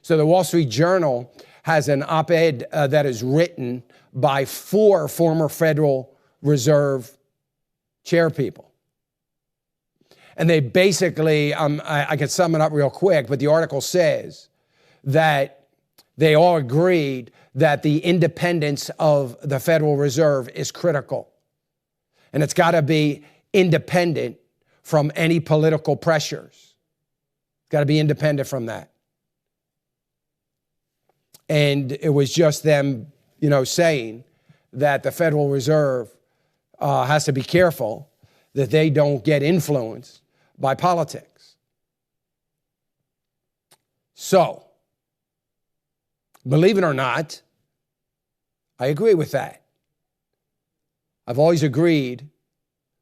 So the Wall Street Journal has an op-ed that is written by 4 former Federal Reserve chairpeople. And they basically, I can sum it up real quick, but the article says that they all agreed that the independence of the Federal Reserve is critical. And it's got to be independent from any political pressures. It's got to be independent from that. And it was just them, saying that the Federal Reserve has to be careful that they don't get influenced by politics. So, believe it or not, I agree with that. I've always agreed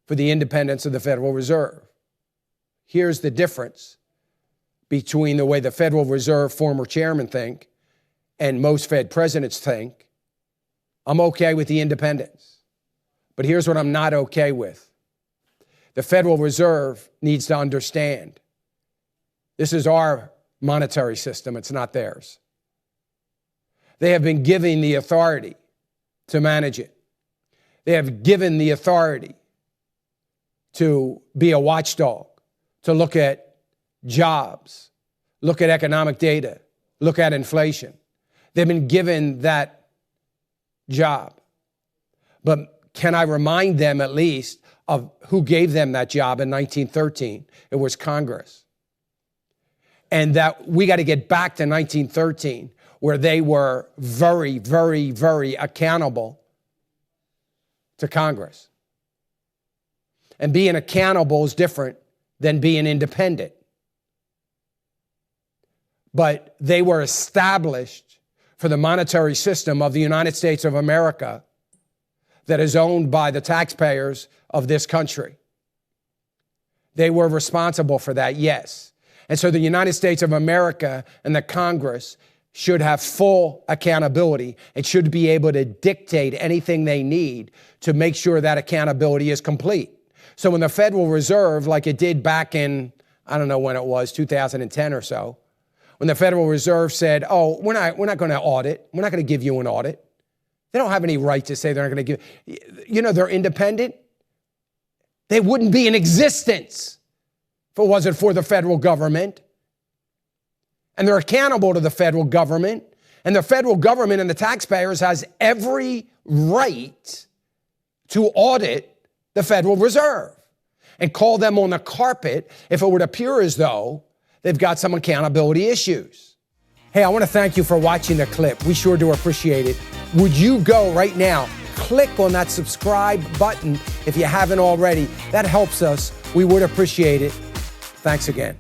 for the independence of the Federal Reserve. Here's the difference between the way the Federal Reserve former chairman think and most Fed presidents think. I'm okay with the independence. But here's what I'm not okay with. The Federal Reserve needs to understand this is our monetary system, it's not theirs. They have been given the authority to manage it. They have given the authority to be a watchdog, to look at jobs, look at economic data, look at inflation. They've been given that job. But can I remind them at least of who gave them that job in 1913? It was Congress. And that we got to get back to 1913, where they were very, very, very accountable to Congress. And being accountable is different than being independent. But they were established for the monetary system of the United States of America that is owned by the taxpayers of this country. They were responsible for that, yes. And so the United States of America and the Congress should have full accountability and should be able to dictate anything they need to make sure that accountability is complete. So when the Federal Reserve, like it did back in, I don't know when it was, 2010 or so, when the Federal Reserve said, oh, we're not going to audit. We're not going to give you an audit. They don't have any right to say they're not going to give, they're independent. They wouldn't be in existence if it wasn't for the federal government. And they're accountable to the federal government. And the federal government and the taxpayers has every right to audit the Federal Reserve and call them on the carpet if it would appear as though they've got some accountability issues. Hey, I want to thank you for watching the clip. We sure do appreciate it. Would you go right now, click on that subscribe button if you haven't already. That helps us. We would appreciate it. Thanks again.